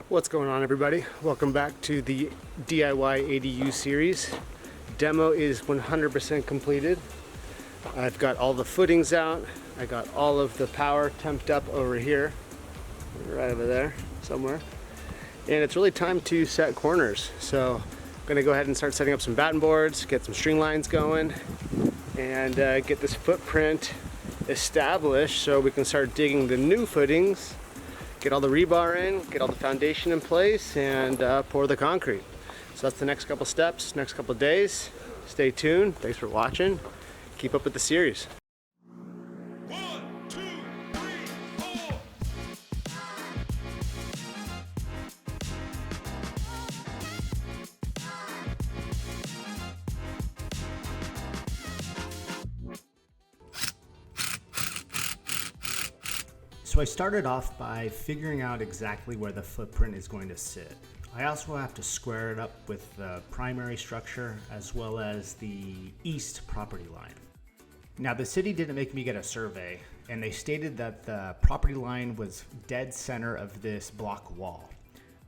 What's going on, everybody? Welcome back to the DIY ADU series. Demo is 100% completed. I've got all the footings out. I got all of the power temped up over here, right over there somewhere. And it's really time to set corners. So I'm gonna go ahead and start setting up some batten boards, get some string lines going, and get this footprint established so we can start digging the new footings, get all the rebar in, get all the foundation in place, and pour the concrete. So that's the next couple steps, next couple days. Stay tuned. Thanks for watching. Keep up with the series. 1, 2, 3, 4. So I started off by figuring out exactly where the footprint is going to sit. I also have to square it up with the primary structure as well as the east property line. Now, the city didn't make me get a survey, and they stated that the property line was dead center of this block wall.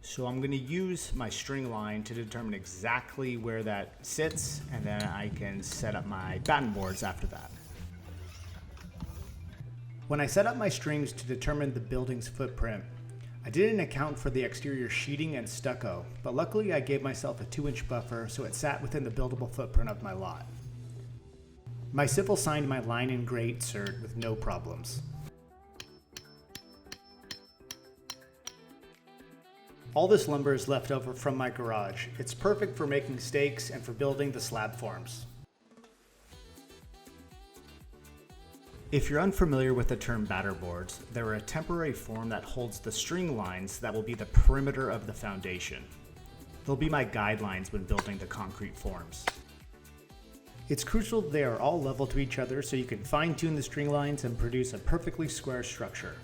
So I'm going to use my string line to determine exactly where that sits, and then I can set up my batten boards after that. When I set up my strings to determine the building's footprint, I didn't account for the exterior sheeting and stucco, but luckily I gave myself a 2-inch buffer so it sat within the buildable footprint of my lot. My civil signed my line and grade cert with no problems. All this lumber is left over from my garage. It's perfect for making stakes and for building the slab forms. If you're unfamiliar with the term batter boards, they're a temporary form that holds the string lines that will be the perimeter of the foundation. They'll be my guidelines when building the concrete forms. It's crucial they are all level to each other so you can fine-tune the string lines and produce a perfectly square structure.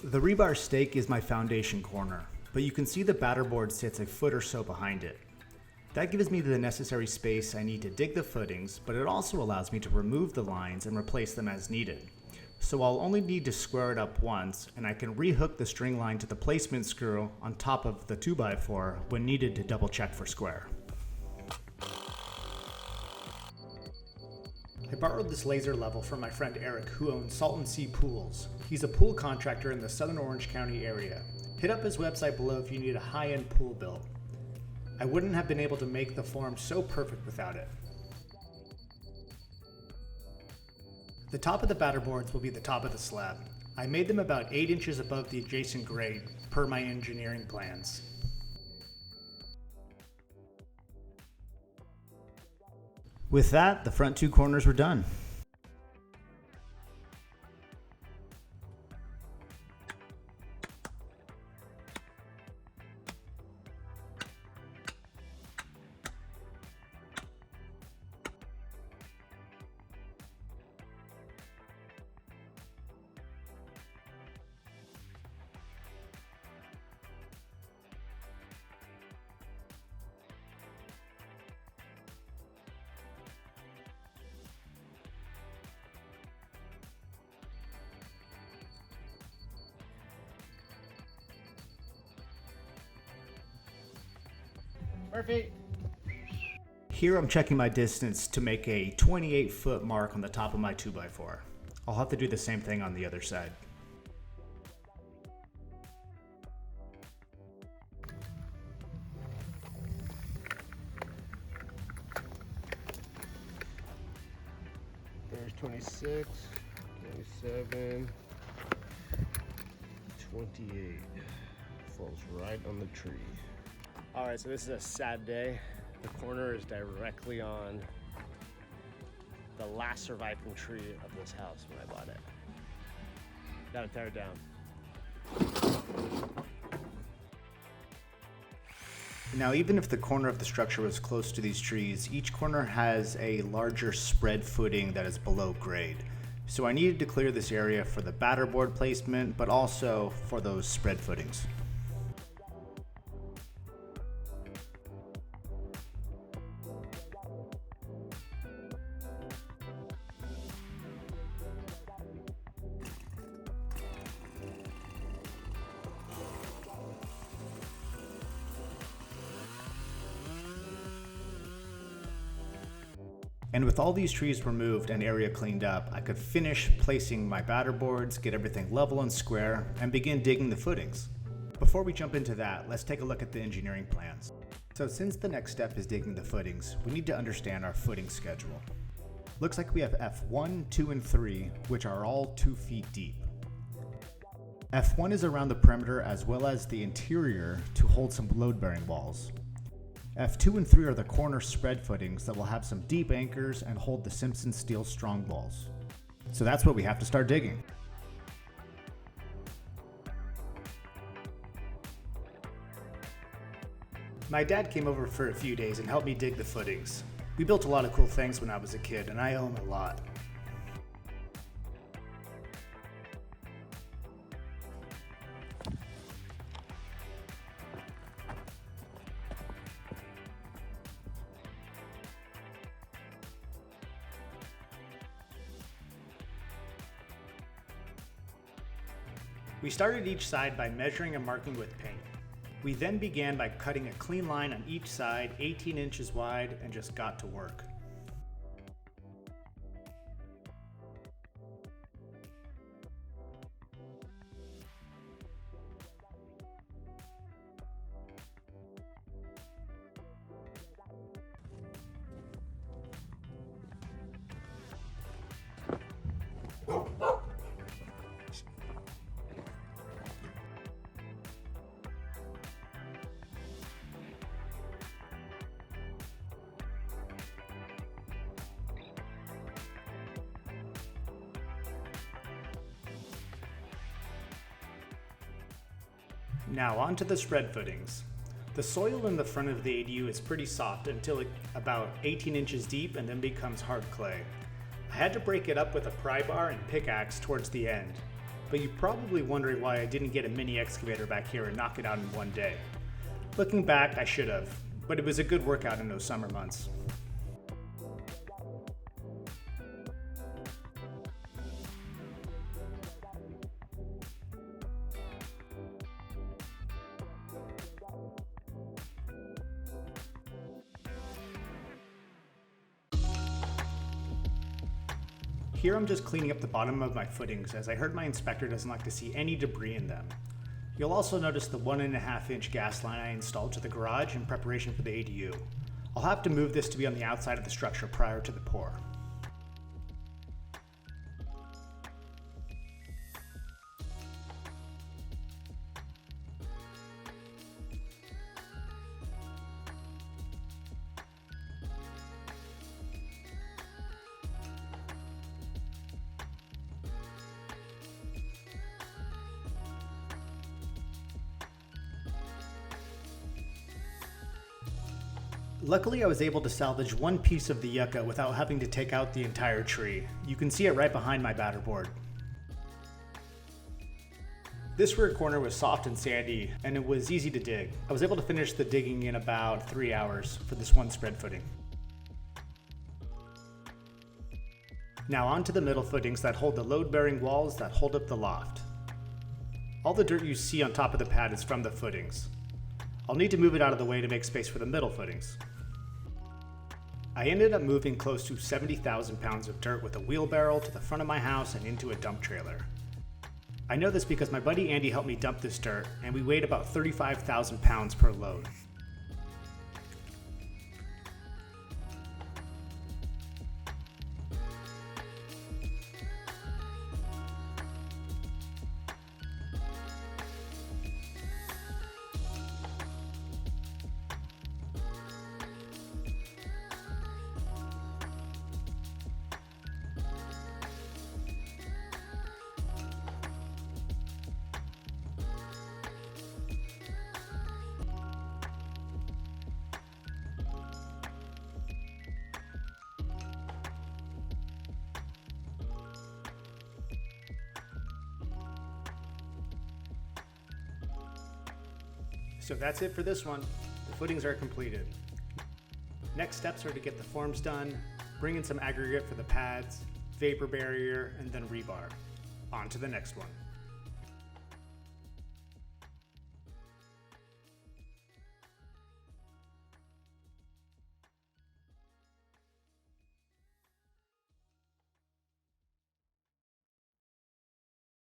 The rebar stake is my foundation corner, but you can see the batter board sits a foot or so behind it. That gives me the necessary space I need to dig the footings, but it also allows me to remove the lines and replace them as needed. So I'll only need to square it up once, and I can rehook the string line to the placement screw on top of the 2x4 when needed to double check for square. I borrowed this laser level from my friend Eric, who owns Salt & Sea Pools. He's a pool contractor in the southern Orange County area. Hit up his website below if you need a high-end pool build. I wouldn't have been able to make the form so perfect without it. The top of the batter boards will be the top of the slab. I made them about 8 inches above the adjacent grade, per my engineering plans. With that, the front 2 corners were done. Perfect. Here I'm checking my distance to make a 28-foot mark on the top of my 2x4. I'll have to do the same thing on the other side. There's 26, 27, 28. Falls right on the tree. All right, so this is a sad day. The corner is directly on the last surviving tree of this house when I bought it. Gotta tear it down. Now, even if the corner of the structure was close to these trees, each corner has a larger spread footing that is below grade. So I needed to clear this area for the batter board placement, but also for those spread footings. And with all these trees removed and area cleaned up, I could finish placing my batter boards, get everything level and square, and begin digging the footings. Before we jump into that, let's take a look at the engineering plans. So since the next step is digging the footings, we need to understand our footing schedule. Looks like we have F1, 2, and 3, which are all 2 feet deep. F1 is around the perimeter as well as the interior to hold some load-bearing walls. F2 and 3 are the corner spread footings that will have some deep anchors and hold the Simpson steel strong walls. So that's what we have to start digging. My dad came over for a few days and helped me dig the footings. We built a lot of cool things when I was a kid, and I owe him a lot. We started each side by measuring and marking with paint. We then began by cutting a clean line on each side, 18 inches wide, and just got to work. Now onto the spread footings. The soil in the front of the ADU is pretty soft until about 18 inches deep and then becomes hard clay. I had to break it up with a pry bar and pickaxe towards the end, but you're probably wondering why I didn't get a mini excavator back here and knock it out in one day. Looking back, I should have, but it was a good workout in those summer months. Here I'm just cleaning up the bottom of my footings as I heard my inspector doesn't like to see any debris in them. You'll also notice the 1.5 inch gas line I installed to the garage in preparation for the ADU. I'll have to move this to be on the outside of the structure prior to the pour. Luckily, I was able to salvage one piece of the yucca without having to take out the entire tree. You can see it right behind my batter board. This rear corner was soft and sandy, and it was easy to dig. I was able to finish the digging in about 3 hours for this one spread footing. Now onto the middle footings that hold the load-bearing walls that hold up the loft. All the dirt you see on top of the pad is from the footings. I'll need to move it out of the way to make space for the middle footings. I ended up moving close to 70,000 pounds of dirt with a wheelbarrow to the front of my house and into a dump trailer. I know this because my buddy Andy helped me dump this dirt, and we weighed about 35,000 pounds per load. So that's it for this one. The footings are completed. Next steps are to get the forms done, bring in some aggregate for the pads, vapor barrier, and then rebar. On to the next one.